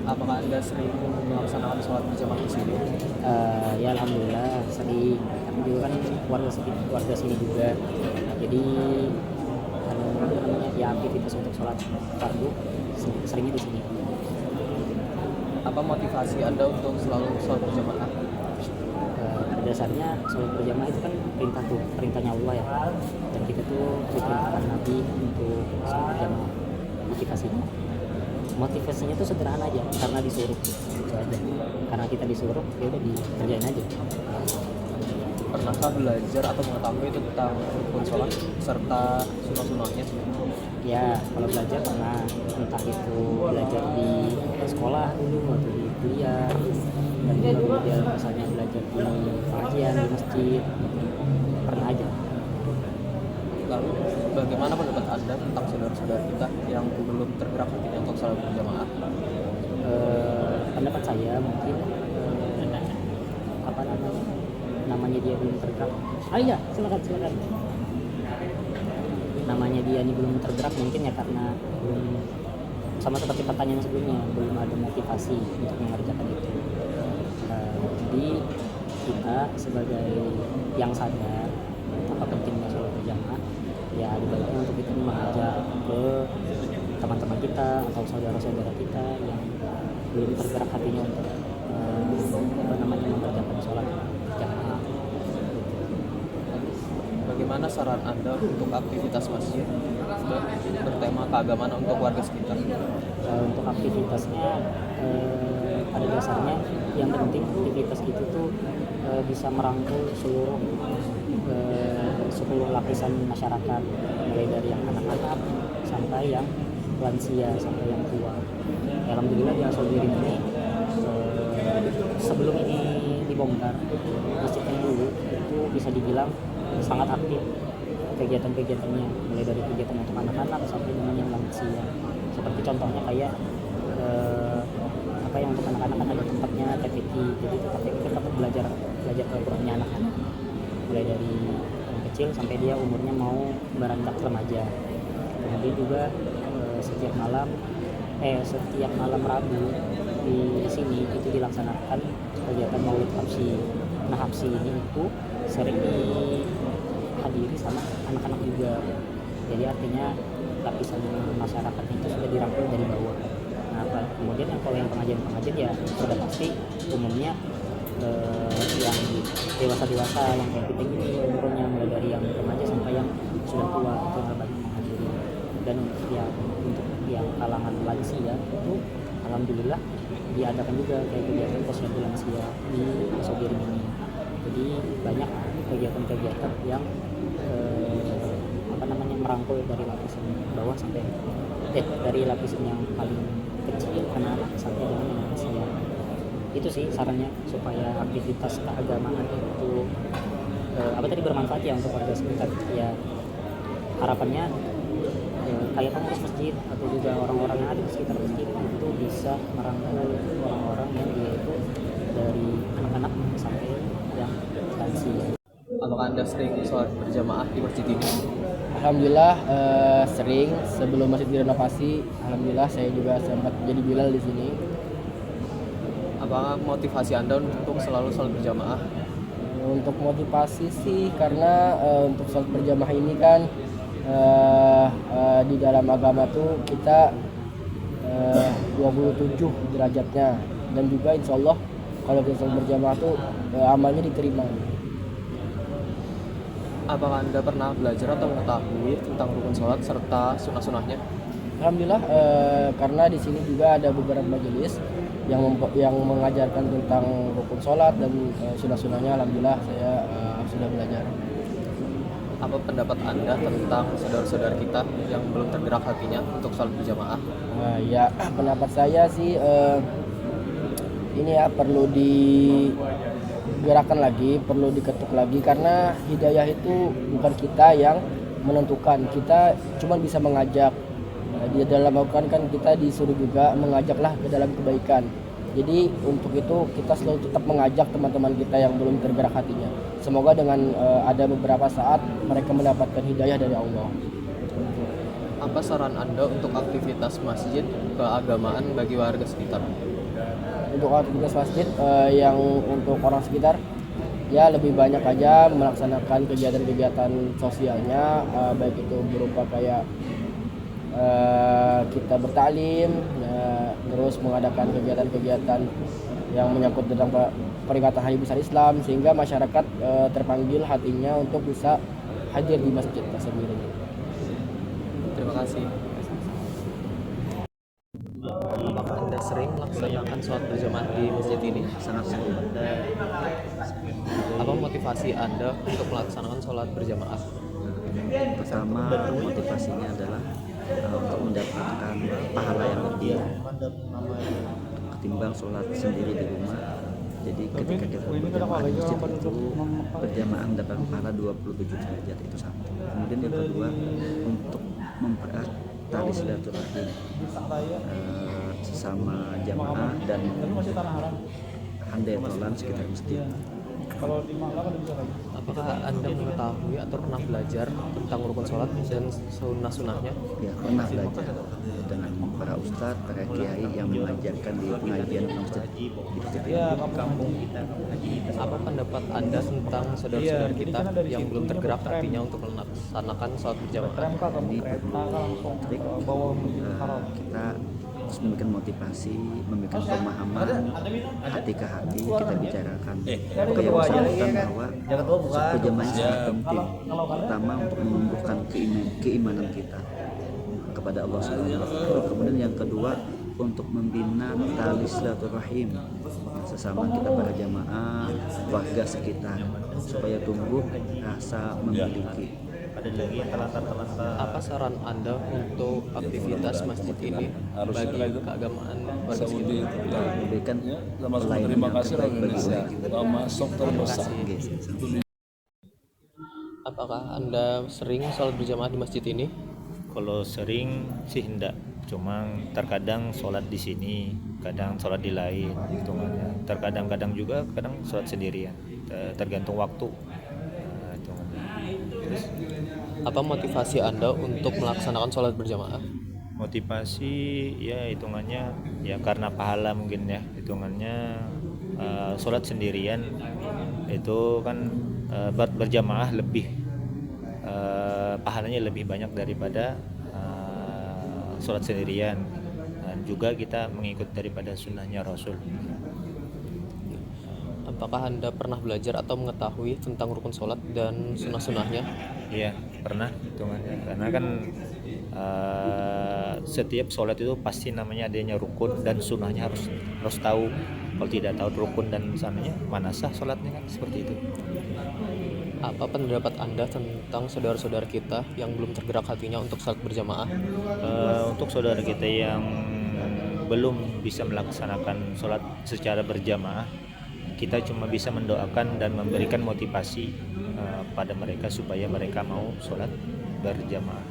Apakah Anda sering melaksanakan sholat berjamaah di sini? Ya alhamdulillah sering, kami juga kan warga sini juga. Jadi apa namanya ya, aktivitas untuk sholat fardu seringnya di sini. Apa motivasi Anda untuk selalu sholat berjamaah? Pada dasarnya sholat berjamaah itu kan perintahnya Allah ya, dan kita tuh diperintahkan Nabi untuk sholat berjamaah. Motivasinya tuh sederhana aja, karena disuruh itu aja. Karena kita disuruh, ya udah dikerjain aja. Pernahkah belajar atau mengetahui tentang rukun sholat serta sunah-sunahnya? Ya kalau belajar pernah, entah itu belajar di sekolah dulu atau di kuliah, dan juga kemudian misalnya belajar di pengajian di masjid, pernah aja. Lalu bagaimana pendapat Anda tentang saudara-saudara kita yang belum tergerak hatinya untuk sholat berjamaah? Pendapat saya mungkin apa namanya dia belum tergerak. Iya, silakan. Namanya dia ini belum tergerak mungkin ya karena belum, sama seperti pertanyaan sebelumnya, belum ada motivasi untuk mengerjakan itu. Jadi kita sebagai yang sadar apa pentingnya sholat berjamaah, ya ada baiknya untuk kita mengajak ke teman-teman kita atau saudara-saudara kita yang belum tergerak hatinya untuk mengerjakan sholat berjamaah. Bagaimana saran Anda untuk aktivitas masjid bertema keagamaan untuk warga sekitar? Untuk aktivitasnya, pada dasarnya yang penting aktivitas itu tuh bisa merangkul seluruh 10 lapisan masyarakat, mulai dari yang anak-anak sampai yang lansia sampai yang tua. Alhamdulillah di Asogiri ini sebelum ini dibongkar, masjid yang dulu itu bisa dibilang sangat aktif kegiatan-kegiatannya, mulai dari kegiatan untuk anak-anak sampai dengan yang lansia. Seperti contohnya kayak apa yang untuk anak-anak kan ada tempatnya TPQ, jadi TPQ tempat belajar Al-Qur'annya anak-anak, mulai dari yang kecil sampai dia umurnya mau beranjak remaja. Kemudian juga setiap malam Rabu di sini itu dilaksanakan kegiatan Maulid Habsyi. Nah, Habsyi ini itu sering dihadiri sama anak-anak juga. Jadi artinya lapisan masyarakatnya itu sudah dirangkul dari bawah. Nah, kemudian kalau yang pengajian ya sudah pasti umumnya yang dewasa yang kayak kita gini umurnya, mulai dari yang remaja sampai yang sudah tua itu banyak menghadiri. Dan untuk yang kalangan lansia itu alhamdulillah diadakan juga kayak kegiatan posyandu lansia di Asogiri ini. Jadi banyak kegiatan-kegiatan yang merangkul dari lapisan bawah sampai dari lapisan yang paling kecil anak-anak sampai dengan yang lansia. Itu sih sarannya, supaya aktivitas keagamaan itu bermanfaat ya untuk warga sekitar. Ya harapannya kayak pengurus masjid atau juga orang-orang yang ada di sekitar masjid itu bisa merangkul orang-orang yang dia itu dari anak-anak sampai yang lansia. Apakah Anda sering sholat berjamaah di masjid ini? Alhamdulillah sering. Sebelum masjid direnovasi, alhamdulillah saya juga sempat jadi bilal di sini. Apakah motivasi Anda untuk selalu sholat berjamaah? Untuk motivasi sih karena untuk sholat berjamaah ini kan di dalam agama tuh kita 27 derajatnya, dan juga insya Allah kalau kita sholat berjamaah tuh amalnya diterima. Apakah Anda pernah belajar atau mengetahui tentang rukun sholat serta sunah-sunahnya? Alhamdulillah karena di sini juga ada beberapa majelis yang mengajarkan tentang rukun sholat dan sunah-sunahnya. Alhamdulillah saya sudah belajar. Apa pendapat Anda tentang saudara-saudara kita yang belum tergerak hatinya untuk sholat berjamaah? Ya pendapat saya sih ini ya perlu digerakkan lagi, perlu diketuk lagi, karena hidayah itu bukan kita yang menentukan, kita cuma bisa mengajak. Di dalam Al-Quran kan kita disuruh juga mengajaklah ke dalam kebaikan. Jadi untuk itu kita selalu tetap mengajak teman-teman kita yang belum tergerak hatinya. Semoga dengan ada beberapa saat mereka mendapatkan hidayah dari Allah. Apa Apa saran Anda untuk aktivitas masjid keagamaan bagi warga sekitar? Untuk aktivitas masjid yang untuk orang sekitar, ya lebih banyak aja melaksanakan kegiatan-kegiatan sosialnya, baik itu berupa kayak kita bertaklim, terus mengadakan kegiatan-kegiatan yang menyangkut tentang peringatan Hari Besar Islam, sehingga masyarakat terpanggil hatinya untuk bisa hadir di masjid tersebut. Terima kasih. Apakah Anda sering melaksanakan sholat berjamaah di masjid ini? Sangat sering. Apa motivasi Anda untuk melaksanakan sholat berjamaah? Pertama, motivasinya adalah untuk mendapatkan pahala yang lebih ketimbang sholat sendiri di rumah. Jadi ketika kita berjamaah di masjid itu berjamaah mendapat pahala 27 derajat, itu satu. Kemudian yang kedua, untuk mempererat tali silaturahim sesama jamaah dan handai tolan sekitar masjid. Apakah Anda mengetahui atau pernah belajar tentang rukun sholat dan sunnah-sunnahnya? Ya, pernah belajar dengan para ustadz, para kiai yang mengajarkan di pengajian masjid di masjid ini. Apa pendapat Anda tentang saudara-saudara kita yang belum tergerak hatinya untuk melaksanakan sholat berjamaah? Ini perlu trik, kita harus memberikan motivasi, memberikan pemahaman hati ke hati, kita bicarakan supaya bersangkutan bahwa sholat berjamaah sangat penting, pertama untuk menumbuhkan keimanan kita kepada Allah Subhanahu wa Ta'ala. Kemudian yang kedua, untuk membina tali silaturahim sesama kita para jamaah, warga sekitar, supaya tumbuh rasa memiliki. Apa saran Anda untuk aktivitas masjid ini bagi keagamaan warga sekitar? Memberikan pelayanan yang terbaik bagi warga. Masuk terbesar. Apakah Anda sering sholat berjamaah di masjid ini? Kalau sering sih enggak, cuma terkadang sholat di sini, kadang sholat di lain, hitungannya. Terkadang-kadang juga kadang sholat sendirian, tergantung waktu. Apa motivasi Anda untuk melaksanakan sholat berjamaah? Motivasi ya hitungannya ya karena pahala mungkin ya, hitungannya sholat sendirian itu kan berjamaah lebih pahalanya lebih banyak daripada sholat sendirian, dan juga kita mengikut daripada sunnahnya Rasul. Apakah Anda pernah belajar atau mengetahui tentang rukun sholat dan sunnah-sunnahnya? Iya pernah hitungannya, karena kan setiap sholat itu pasti namanya adanya rukun dan sunnahnya harus tahu. Kalau tidak tahu rukun dan sunnahnya, mana sah sholatnya, kan seperti itu. Apa pendapat Anda tentang saudara-saudara kita yang belum tergerak hatinya untuk sholat berjamaah? Untuk saudara kita yang belum bisa melaksanakan sholat secara berjamaah, kita cuma bisa mendoakan dan memberikan motivasi pada mereka supaya mereka mau sholat berjamaah.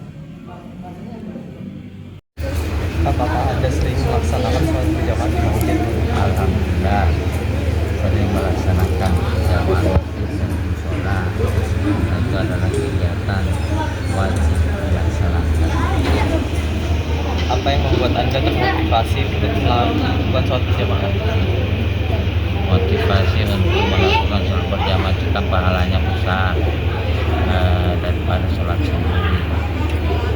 Apakah Anda sering melaksanakan sholat berjamaah di masjid? Alhamdulillah sering melaksanakan jamaah sholat. Itu adalah kegiatan wajib dilaksanakan. Apa yang membuat Anda termotivasi untuk melakukan sholat berjamaah? Motivasi untuk melakukan sholat berjamaah itu kan pahalanya besar daripada sholat sendiri.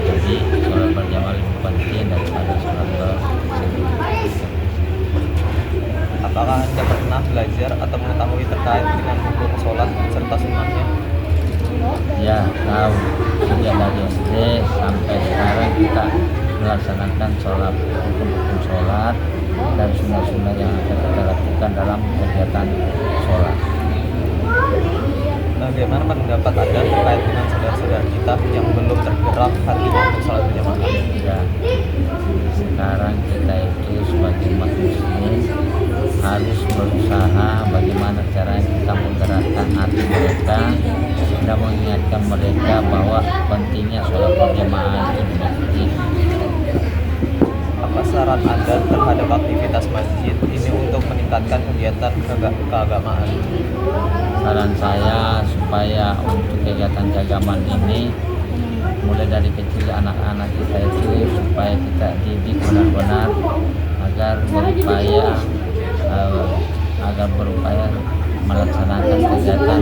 Jadi sholat berjamaah lebih penting daripada sholat sendiri. Apakah Anda pernah belajar atau mengetahui terkait dengan rukun sholat serta sunnahnya? Ya, tahu. Sejak dari SD sampai sekarang kita melaksanakan sholat, rukun sholat dan sunnah-sunnah yang akan kita lakukan dalam kegiatan sholat. Bagaimana pendapat Anda terkait dengan saudara-saudara kita yang belum tergerak hatinya untuk sholat berjamaah? Ya, sekarang kita itu sebagai umat muslim harus berusaha bagaimana caranya kita menggerakkan hati mereka dan mengingatkan mereka bahwa pentingnya sholat berjamaah itu di masjid. Apa saran Anda terhadap aktivitas masjid ini untuk meningkatkan kegiatan keagamaan? Saran saya supaya untuk kegiatan keagamaan ini mulai dari kecil anak-anak kita itu supaya kita didik benar-benar agar berupaya melaksanakan kegiatan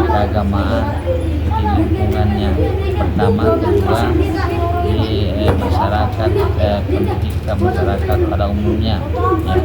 keagamaan di lingkungannya, pertama, kedua di masyarakat, pendidikan masyarakat pada umumnya ya.